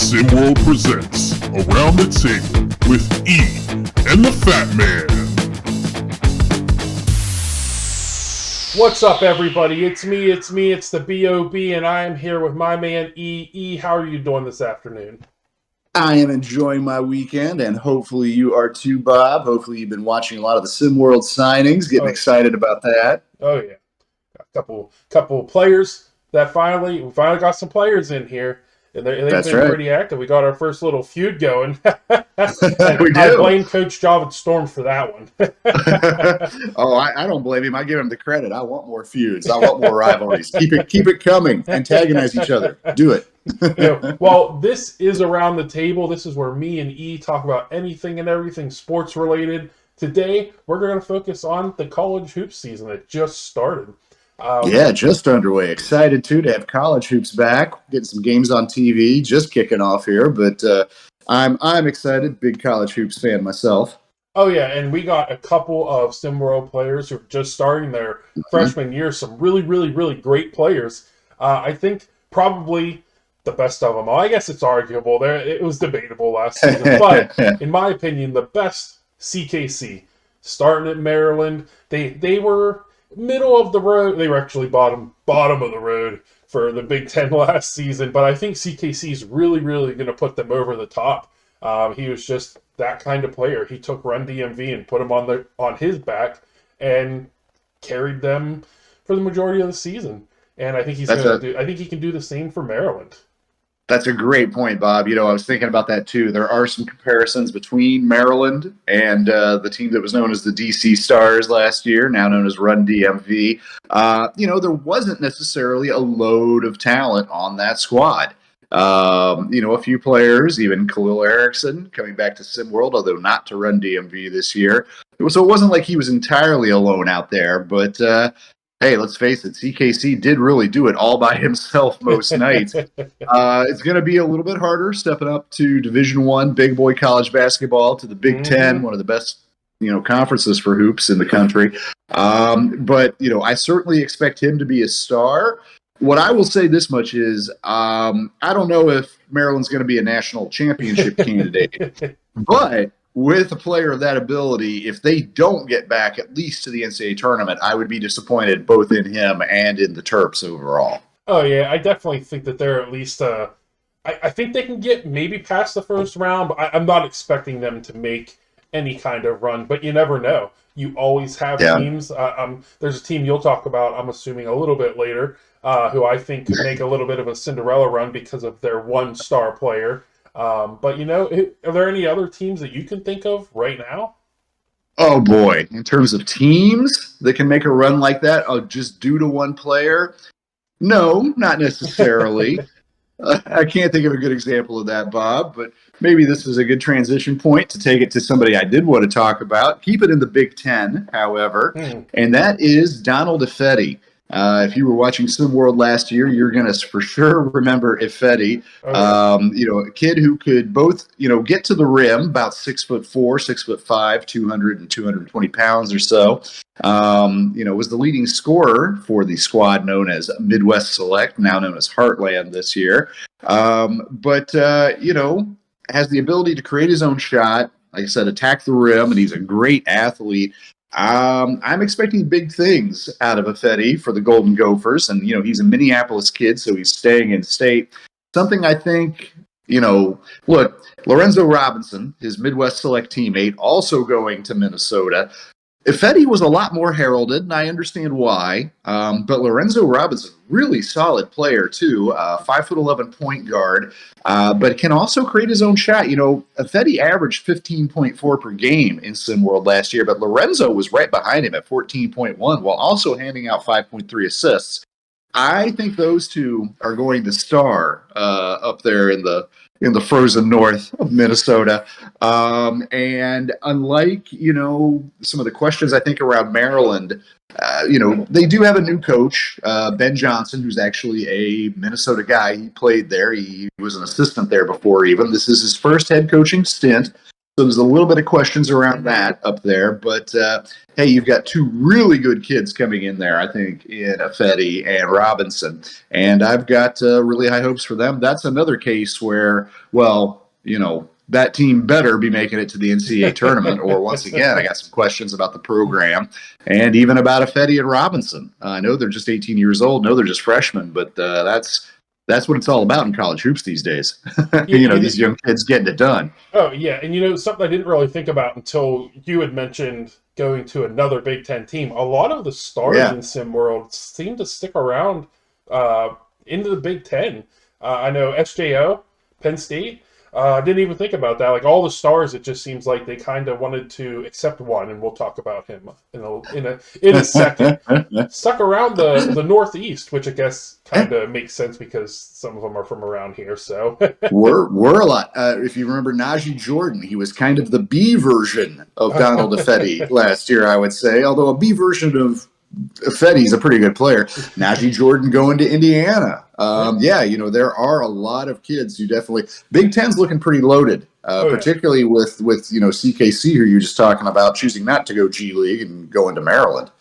SimWorld presents Around the Table with E and the Fat Man. What's up, everybody? It's me, it's the B.O.B., and I am here with my man E. E, how are you doing this afternoon? I am enjoying my weekend, and hopefully you are too, Bob. Hopefully you've been watching a lot of the SimWorld signings, getting excited about that. Oh, yeah. Got a couple of players that we finally got some players in here, and they've That's been right. pretty active. We got our first little feud going. We do. I blame Coach Javin Storm for that one. Oh, I don't blame him. I give him the credit. I want more feuds. I want more rivalries. Keep it coming. Antagonize each other. Do it. Well, this is Around the Table. This is where me and E talk about anything and everything sports related. Today, we're going to focus on the college hoops season that just started. Just underway. Excited, too, to have college hoops back. Getting some games on TV. Just kicking off here. But I'm excited. Big college hoops fan myself. Oh, yeah, and we got a couple of SimWorld players who are just starting their freshman year. Some really, really, really great players. I think probably the best of them all. I guess it's arguable. It was debatable last season. But in my opinion, the best CKC. Starting at Maryland. They were middle of the road. They were actually bottom of the road for the Big Ten last season. But I think CKC is really, really going to put them over the top. He was just that kind of player. He took Run DMV and put him on his back and carried them for the majority of the season. And I think I think he can do the same for Maryland. That's a great point, Bob. I was thinking about that too. There are some comparisons between Maryland and the team that was known as the DC Stars last year, now known as Run DMV. There wasn't necessarily a load of talent on that squad. A few players, even Khalil Erickson, coming back to SimWorld, although not to Run DMV this year. So it wasn't like he was entirely alone out there, but hey, let's face it, CKC did really do it all by himself most nights. It's going to be a little bit harder stepping up to Division I big boy college basketball, to the Big Ten, one of the best conferences for hoops in the country. But I certainly expect him to be a star. What I will say this much is I don't know if Maryland's going to be a national championship candidate, but with a player of that ability, if they don't get back at least to the NCAA tournament, I would be disappointed both in him and in the Terps overall. Oh, yeah, I definitely think that they're at least I think they can get maybe past the first round, but I'm not expecting them to make any kind of run, but you never know. You always have teams. There's a team you'll talk about, I'm assuming, a little bit later, who I think could make a little bit of a Cinderella run because of their one-star player. But, are there any other teams that you can think of right now? Oh, boy. In terms of teams that can make a run like that, just due to one player? No, not necessarily. I can't think of a good example of that, Bob, but maybe this is a good transition point to take it to somebody I did want to talk about. Keep it in the Big Ten, however, and that is Donald Ifedi. If you were watching SimWorld last year, you're going to for sure remember Ifedi. A kid who could both, get to the rim, about 6'4", 6'5", 200 and 220 pounds or so. Was the leading scorer for the squad known as Midwest Select, now known as Heartland this year. But has the ability to create his own shot. Like I said, attack the rim, and he's a great athlete. I'm expecting big things out of Ifedi for the Golden Gophers, and he's a Minneapolis kid, so he's staying in state. Something I think, look, Lorenzo Robinson, his Midwest Select teammate, also going to Minnesota. Ifedi was a lot more heralded, and I understand why. But Lorenzo Robinson, really solid player too, 5'11" point guard, but can also create his own shot. Ifedi averaged 15.4 per game in SimWorld last year, but Lorenzo was right behind him at 14.1, while also handing out 5.3 assists. I think those two are going to star up there in the frozen north of Minnesota. And unlike, some of the questions I think around Maryland, they do have a new coach, Ben Johnson, who's actually a Minnesota guy. He played there. He was an assistant there before even. This is his first head coaching stint. So there's a little bit of questions around that up there, but hey, you've got two really good kids coming in there, I think, in Affetti and Robinson, and I've got really high hopes for them. That's another case where, well, that team better be making it to the NCAA tournament, or once again, I got some questions about the program and even about Affetti and Robinson. I know they're just 18 years old. I know they're just freshmen, but that's what it's all about in college hoops these days. These young kids getting it done. Oh, yeah. And, something I didn't really think about until you had mentioned going to another Big Ten team. A lot of the stars in SimWorld seem to stick around into the Big Ten. I know SJO, Penn State. I didn't even think about that. Like, all the stars, it just seems like they kind of wanted to, except one, and we'll talk about him in a second. Stuck around the Northeast, which I guess kind of makes sense because some of them are from around here. So we're a lot. If you remember Najee Jordan, he was kind of the B version of Donald Affetti last year, I would say. Although a B version of Affetti's a pretty good player. Najee Jordan going to Indiana. There are a lot of kids who definitely. Big Ten's looking pretty loaded, particularly with CKC, who you're just talking about, choosing not to go G League and going to Maryland.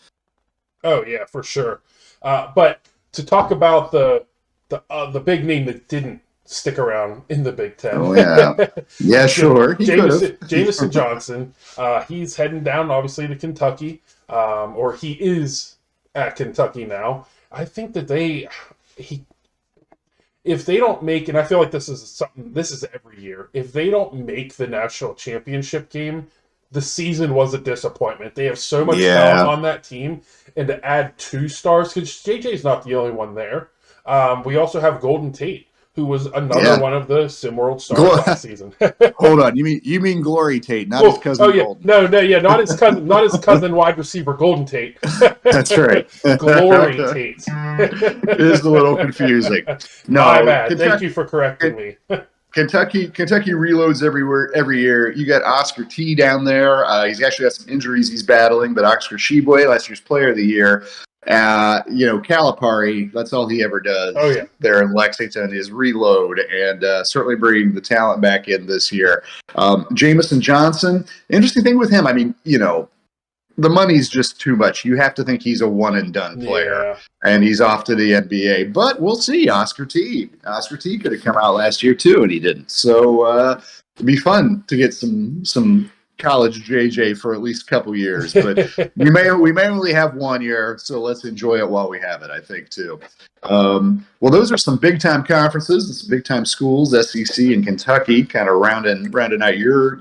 Oh yeah, for sure. But to talk about the big name that didn't stick around in the Big Ten. Oh yeah, yeah, sure. Jamison Johnson. He's heading down, obviously, to Kentucky. Or he is at Kentucky now. I think that if they don't make, and I feel like this is every year, if they don't make the national championship game, the season was a disappointment. They have so much talent on that team, and to add 2 stars, because JJ's not the only one there. We also have Golden Tate, who was another one of the SimWorld stars last season. Hold on, you mean Glory Tate, not his cousin Golden. Not his cousin wide receiver Golden Tate. That's right. Glory Tate. It is a little confusing. No, my bad. Thank you for correcting me. Kentucky reloads every year. You got Oscar T down there. He's actually got some injuries he's battling, but Oscar Sheboy, last year's Player of the Year. Calipari, that's all he ever does. Oh, yeah. There in Lexington is reload and certainly bringing the talent back in this year. Jamison Johnson, interesting thing with him, I mean, the money's just too much. You have to think he's a one-and-done player, and he's off to the NBA. But we'll see. Oscar T could have come out last year too, and he didn't. So it'd be fun to get some college JJ for at least a couple years, but we may only have 1 year, so let's enjoy it while we have it, I think, too. Well, those are some big time conferences and some big time schools, SEC and Kentucky, kind of rounding out your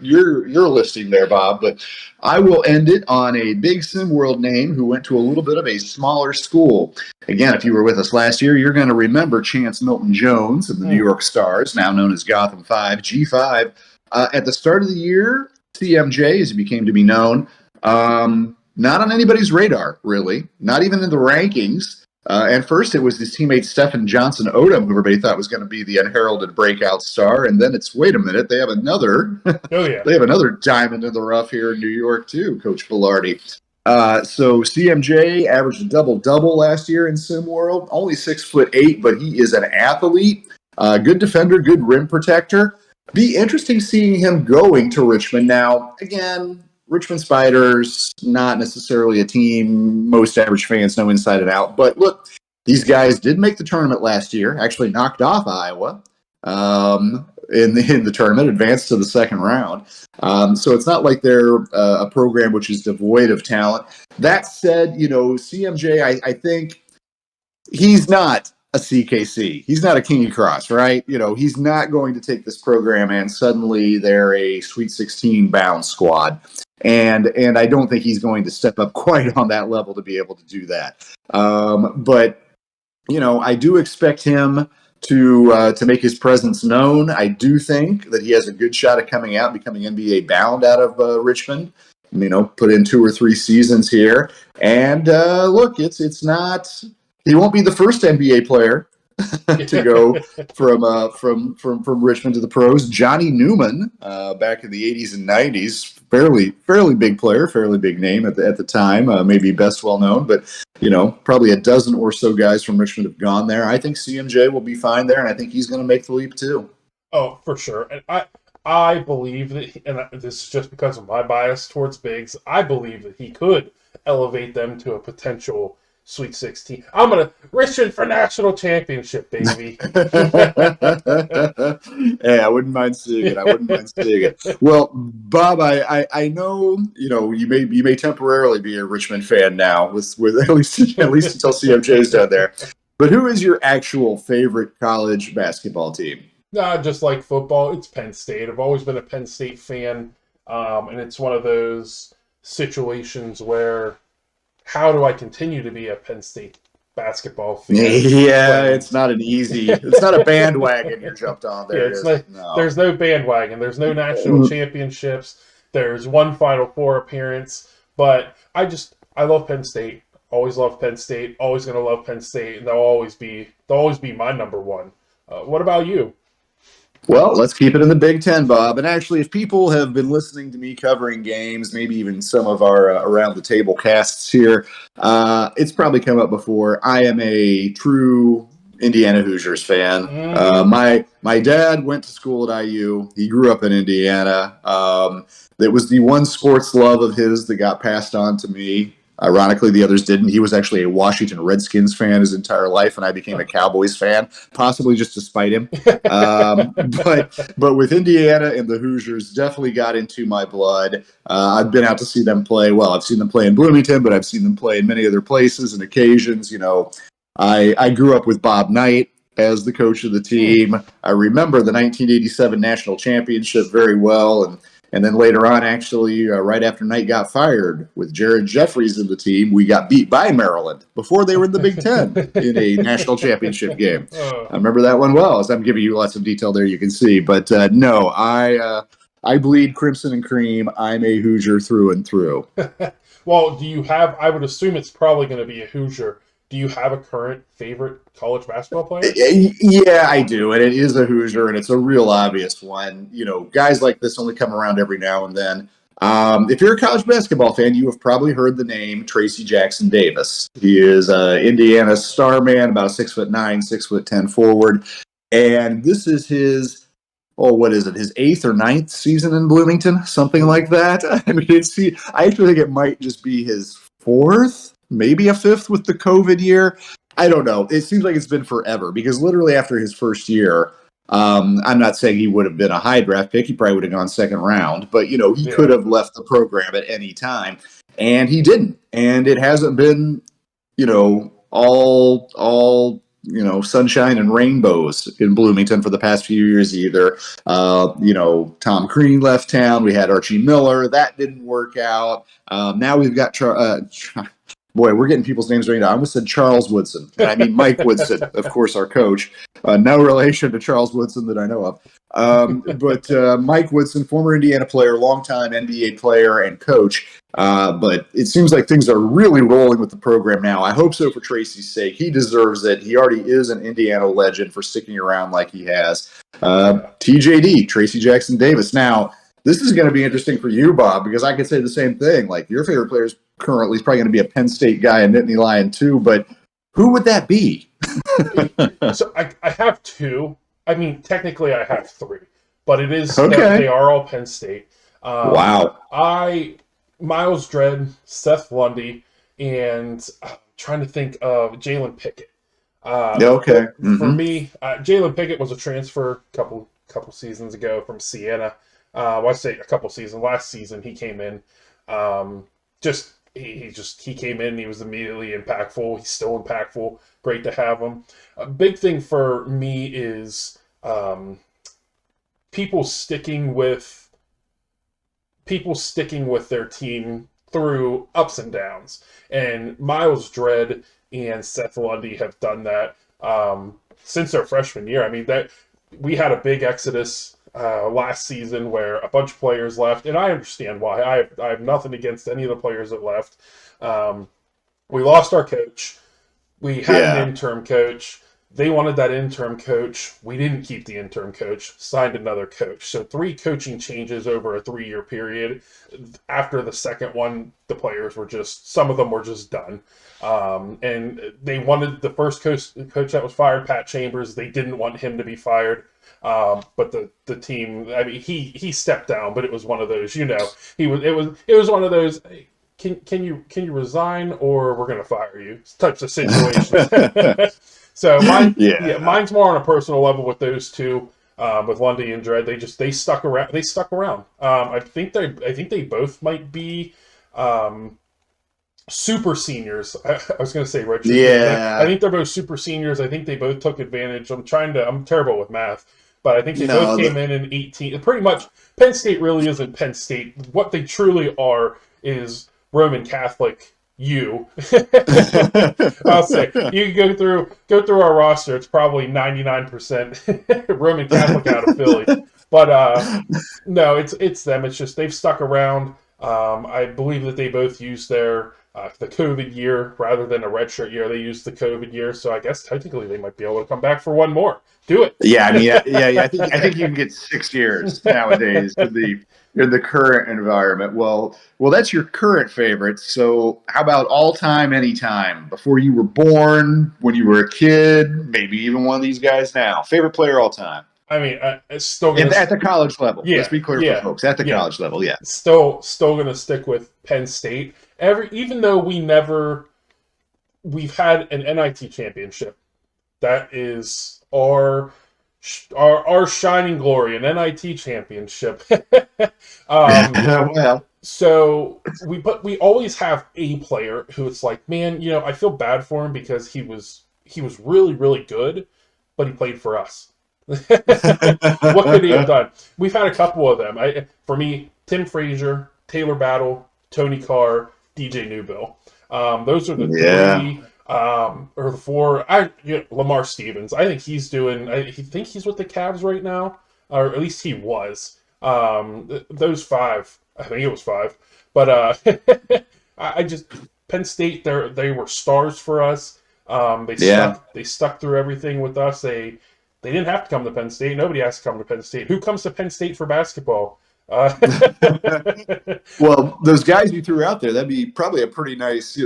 listing there, Bob. But I will end it on a big SimWorld name who went to a little bit of a smaller school. Again, if you were with us last year, you're going to remember Chance Milton Jones of the New York Stars, now known as Gotham 5, G5. At the start of the year, CMJ, as he became to be known, not on anybody's radar, really, not even in the rankings. And first, it was his teammate Stephen Johnson Odom, who everybody thought was going to be the unheralded breakout star. And then it's, wait a minute, they have another, they have another diamond in the rough here in New York too, Coach Velarde. So CMJ averaged a double-double last year in SimWorld, only 6'8", but he is an athlete, good defender, good rim protector. Be interesting seeing him going to Richmond. Now, again, Richmond Spiders, not necessarily a team most average fans know inside and out. But look, these guys did make the tournament last year, actually knocked off Iowa in the tournament, advanced to the second round. So it's not like they're a program which is devoid of talent. That said, CMJ, I think he's not a CKC. He's not a King Cross, right? He's not going to take this program and suddenly they're a Sweet 16 bound squad. And I don't think he's going to step up quite on that level to be able to do that. But I do expect him to make his presence known. I do think that he has a good shot at coming out, becoming NBA bound out of Richmond. Put in 2 or 3 seasons here. And look, it's not. He won't be the first NBA player to go from Richmond to the pros. Johnny Newman, back in the 80s and 90s, fairly big player, fairly big name at the time, maybe best well known, but probably a dozen or so guys from Richmond have gone there. I think CMJ will be fine there, and I think he's going to make the leap too. Oh, for sure. And I believe that, and this is just because of my bias towards bigs, I believe that he could elevate them to a potential Sweet 16. I'm going to Richmond for national championship, baby. Hey, I wouldn't mind seeing it. I wouldn't mind seeing it. Well, Bob, I know you may temporarily be a Richmond fan now with at least until CMJ's done there. But who is your actual favorite college basketball team? Nah, just like football, it's Penn State. I've always been a Penn State fan, and it's one of those situations where how do I continue to be a Penn State basketball fan? Yeah, it's not it's not a bandwagon you jumped on Yeah, there. it's like No. there's no bandwagon, there's no national championships, there's one Final Four appearance, but I love Penn State. Always love Penn State. Always gonna love Penn State, and they'll always be my number one. What about you? Well, let's keep it in the Big Ten, Bob. And actually, if people have been listening to me covering games, maybe even some of our around the table casts here, it's probably come up before. I am a true Indiana Hoosiers fan. My dad went to school at IU. He grew up in Indiana. It was the one sports love of his that got passed on to me. Ironically, the others didn't. He was actually a Washington Redskins fan his entire life, and I became a Cowboys fan, possibly just to spite him. But with Indiana and the Hoosiers, definitely got into my blood. I've been out to see them play. Well, I've seen them play in Bloomington, but I've seen them play in many other places and occasions. I grew up with Bob Knight as the coach of the team. I remember the 1987 national championship very well, and then later on, actually, right after Knight got fired with Jared Jeffries in the team, we got beat by Maryland before they were in the Big Ten in a national championship game. I remember that one well. As I'm giving you lots of detail there, you can see. But no, I bleed crimson and cream. I'm a Hoosier through and through. Well, I would assume it's probably going to be a Hoosier. Do you have a current favorite college basketball player? Yeah, I do, and it is a Hoosier, and it's a real obvious one. Guys like this only come around every now and then. If you're a college basketball fan, you have probably heard the name Tracy Jackson Davis. He is Indiana's star man, about a 6'9", 6'10" forward, and this is his what is it? His 8th or 9th season in Bloomington, something like that. I mean, I actually think it might just be his 4th, maybe a 5th with the COVID year. I don't know. It seems like it's been forever because literally after his first year, I'm not saying he would have been a high draft pick. He probably would have gone second round, but he could have left the program at any time, and he didn't. And it hasn't been, all sunshine and rainbows in Bloomington for the past few years either. Tom Crean left town. We had Archie Miller. That didn't work out. Now we've got boy, we're getting people's names right now. I almost said Charles Woodson, and I mean Mike Woodson, of course, our coach. No relation to Charles Woodson that I know of. But Mike Woodson, former Indiana player, longtime NBA player and coach. But it seems like things are really rolling with the program now. I hope so for Tracy's sake. He deserves it. He already is an Indiana legend for sticking around like he has. TJD, Tracy Jackson Davis. Now, this is going to be interesting for you, Bob, because I could say the same thing. Like, your favorite player is currently probably going to be a Penn State guy, a Nittany Lion too, but who would that be? So I have 2. I mean, technically I have 3, but it is okay. They are all Penn State. Wow. Miles Dredd, Seth Lundy, and I'm trying to think of Jalen Pickett. Okay. For me, Jalen Pickett was a transfer a couple seasons ago from Siena. I say a couple seasons. Last season he came in. He came in. He was immediately impactful. He's still impactful. Great to have him. A big thing for me is people sticking with their team through ups and downs. And Miles Dredd and Seth Lundy have done that since their freshman year. I mean, that we had a big exodus last season where a bunch of players left, and I understand why. I have nothing against any of the players that left. We lost our coach. We had an interim coach. They wanted that interim coach. We didn't keep the interim coach, signed another coach. So 3 coaching changes over a 3-year period. After the second one, the players were some of them were just done. And they wanted the first coach that was fired, Pat Chambers. They didn't want him to be fired. But the team, I mean, he stepped down, but it was one of those, it was one of those, can you resign or we're going to fire you types of situations. So mine's more on a personal level with those two, with Lundy and Dredd. They stuck around. They stuck around. I think they both might be super seniors. I was going to say redshirt. Yeah. I think they're both super seniors. I think they both took advantage. I'm terrible with math, but I think they both came in 18. Pretty much, Penn State really isn't Penn State. What they truly are is Roman Catholic. I'll say you can go through our roster. It's probably 99% Roman Catholic out of Philly, but no, it's them. It's just they've stuck around. I believe that they both used the COVID year rather than a redshirt year. They used the COVID year, so I guess technically they might be able to come back for one more. Do it. Yeah, I mean, yeah. I think you can get 6 years nowadays in the current environment. Well, that's your current favorite. So, how about all time, anytime? Before you were born, when you were a kid, maybe even one of these guys now. Favorite player all time? I mean, it's still at the college level. Yeah, let's be clear for folks. At the college level, yeah. Still gonna stick with Penn State. Even though we've had an NIT championship. That is our shining glory, an NIT championship. Well, so we always have a player who it's like, man, I feel bad for him because he was really, really good, but he played for us. What could he have done? We've had a couple of them. For me, Tim Frazier, Taylor Battle, Tony Carr, DJ Newbill. Those are the 3. Or the 4. Lamar Stevens. I think he's doing. I think he's with the Cavs right now, or at least he was. Those 5. I think it was 5. But I just Penn State. They were stars for us. They stuck through everything with us. They didn't have to come to Penn State. Nobody has to come to Penn State. Who comes to Penn State for basketball? Well, those guys you threw out there, that'd be probably a pretty nice,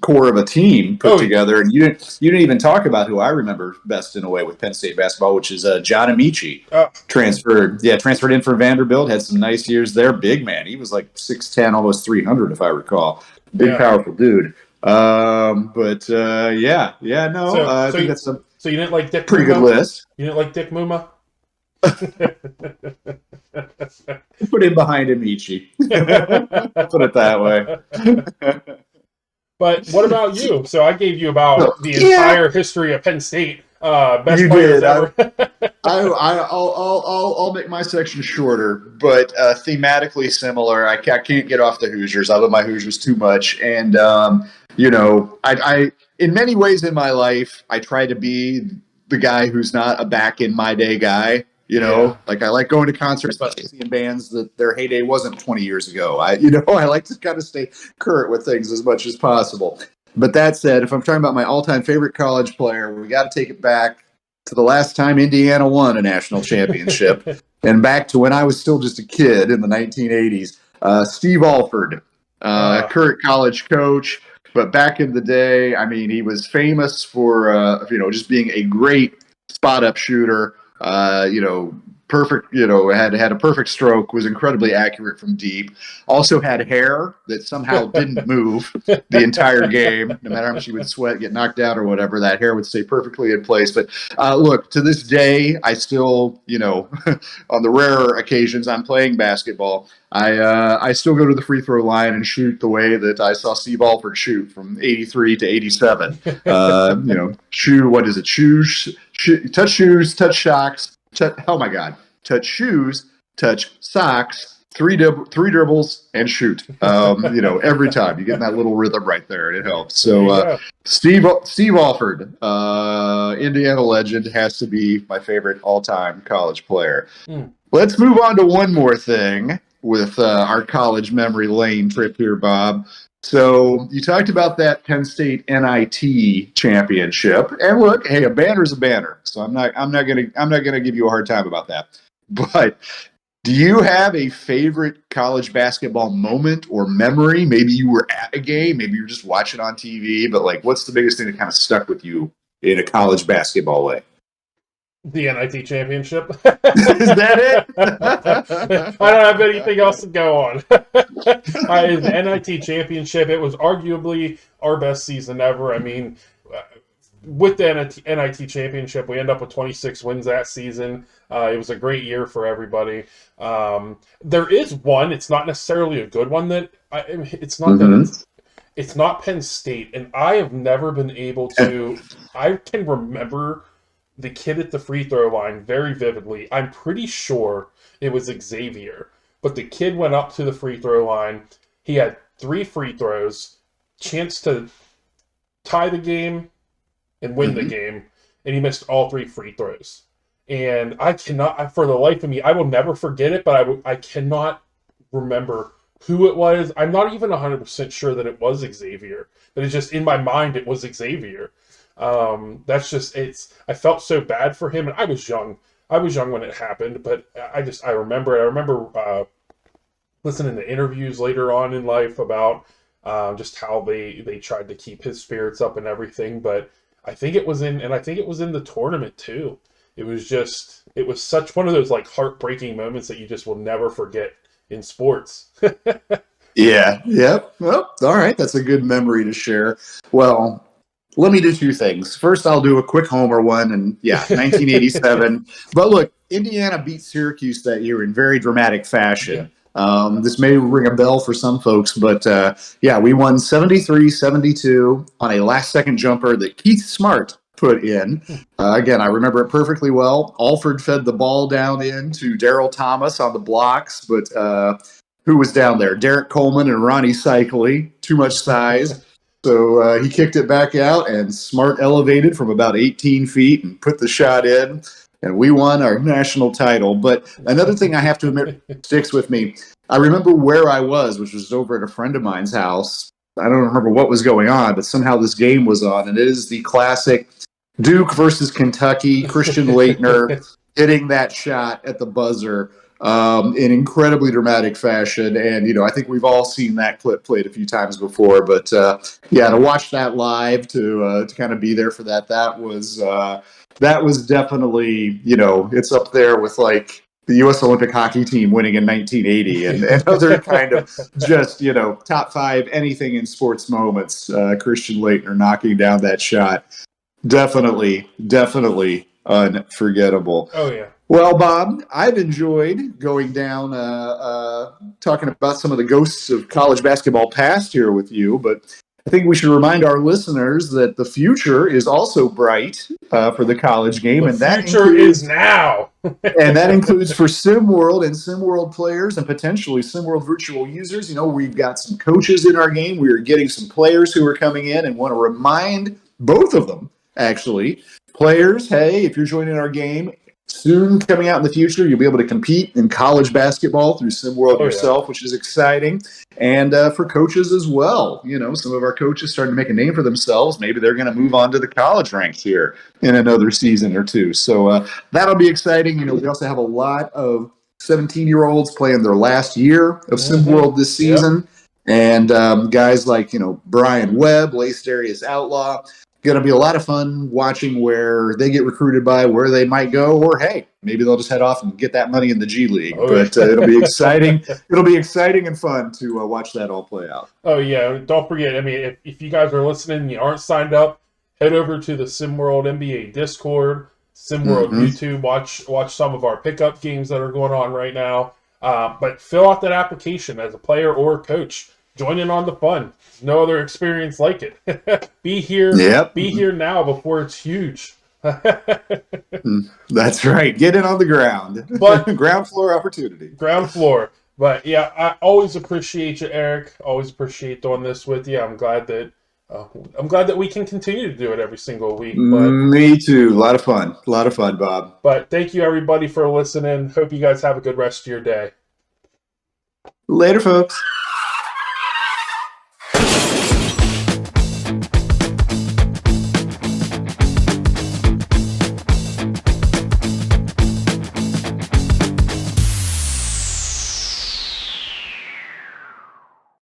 core of a team put together. And you didn't even talk about who I remember best in a way with Penn State basketball, which is John Amici. Transferred in from Vanderbilt, had some nice years there. Big man. He was like 6'10", almost 300, if I recall. Big, powerful dude. I think that's a so you didn't like Dick pretty Muma? Good list. You didn't like Dick Muma? Put him behind Amici. Put it that way. But what about you? So I gave you about the entire history of Penn State. Best players ever. I'll make my section shorter, but thematically similar. I can't get off the Hoosiers. I love my Hoosiers too much, and I in many ways in my life, I try to be the guy who's not a back in my day guy. Like I like going to concerts, but seeing bands that their heyday wasn't 20 years ago. I like to kind of stay current with things as much as possible. But that said, if I'm talking about my all-time favorite college player, we got to take it back to the last time Indiana won a national championship, and back to when I was still just a kid in the 1980s. Steve Alford, current college coach, but back in the day, I mean, he was famous for just being a great spot-up shooter. Perfect, had a perfect stroke, was incredibly accurate from deep. Also had hair that somehow didn't move the entire game. No matter how much he would sweat, get knocked out or whatever, that hair would stay perfectly in place. But look, to this day, I still, on the rarer occasions I'm playing basketball, I still go to the free throw line and shoot the way that I saw Steve Alford shoot from 83 to 87. Touch shoes, touch socks. Oh my God! Touch shoes, touch socks, three dribbles, and shoot. Every time you get that little rhythm right there, and it helps. So Steve Alford, Indiana legend, has to be my favorite all-time college player. Let's move on to one more thing with our college memory lane trip here, Bob. So you talked about that Penn State NIT championship, and look, hey, a banner's a banner. So I'm not gonna give you a hard time about that. But do you have a favorite college basketball moment or memory? Maybe you were at a game, maybe you were just watching on TV, but like, what's the biggest thing that kind of stuck with you in a college basketball way? The NIT championship. Is that I don't have anything else to go on. The NIT championship, it was arguably our best season ever. I mean, with the NIT championship, we end up with 26 wins that season. It was a great year for everybody. There is one, it's not necessarily a good one it's not that it's not Penn State, and I have never been able to. I can remember the kid at the free throw line very vividly. I'm pretty sure it was Xavier, but the kid went up to the free throw line. He had 3 free throws, chance to tie the game and win the game, and he missed all 3 free throws. And I cannot, for the life of me, I will never forget it, but I cannot remember who it was. I'm not even 100% sure that it was Xavier, but it's just in my mind it was Xavier. That's just, I felt so bad for him, and I was young when it happened, but I remember listening to interviews later on in life about just how they tried to keep his spirits up and everything. But I think it was in the tournament too. It was such one of those like heartbreaking moments that you just will never forget in sports. Yeah. Yep. Well, all right. That's a good memory to share. Well, let me do 2 things. First, I'll do a quick homer one, and 1987. But look, Indiana beat Syracuse that year in very dramatic fashion. Yeah. This may ring a bell for some folks, but we won 73-72 on a last-second jumper that Keith Smart put in. Again, I remember it perfectly well. Alford fed the ball down in to Daryl Thomas on the blocks, but who was down there? Derek Coleman and Ronnie Cycli. Too much size. So he kicked it back out, and Smart elevated from about 18 feet and put the shot in, and we won our national title. But another thing I have to admit sticks with me, I remember where I was, which was over at a friend of mine's house. I don't remember what was going on, but somehow this game was on, and it is the classic Duke versus Kentucky, Christian Laettner hitting that shot at the buzzer in incredibly dramatic fashion. And, I think we've all seen that clip played a few times before. But, to watch that live, to kind of be there for that was definitely, it's up there with, like, the U.S. Olympic hockey team winning in 1980 and other kind of just, top 5 anything in sports moments. Christian Laettner knocking down that shot. Definitely unforgettable. Oh, yeah. Well, Bob, I've enjoyed going down, talking about some of the ghosts of college basketball past here with you, but I think we should remind our listeners that the future is also bright for the college game. The future is now. And that includes for SimWorld and SimWorld players and potentially SimWorld virtual users. We've got some coaches in our game. We are getting some players who are coming in and want to remind both of them, actually. Players, hey, if you're joining our game, soon coming out in the future, you'll be able to compete in college basketball through SimWorld yourself, which is exciting. And for coaches as well, some of our coaches starting to make a name for themselves. Maybe they're going to move on to the college ranks here in another season or two. So that'll be exciting. We also have a lot of 17-year-olds playing their last year of SimWorld this season. Yep. And guys like, Brian Webb, Lace Darius Outlaw. Going to be a lot of fun watching where they get recruited by, where they might go, or hey, maybe they'll just head off and get that money in the G League. But it'll be exciting. It'll be exciting and fun to watch that all play out. Oh yeah, don't forget. I mean, if you guys are listening and you aren't signed up, head over to the SimWorld NBA Discord, SimWorld YouTube. Watch some of our pickup games that are going on right now. But fill out that application as a player or a coach. Join in on the fun. No other experience like it. Be here. Yep. Be here now before it's huge. That's right. Get in on the ground. But ground floor opportunity. Ground floor. But yeah, I always appreciate you, Eric. Always appreciate doing this with you. I'm glad that we can continue to do it every single week. But, me too. A lot of fun, Bob. But thank you everybody for listening. Hope you guys have a good rest of your day. Later, folks.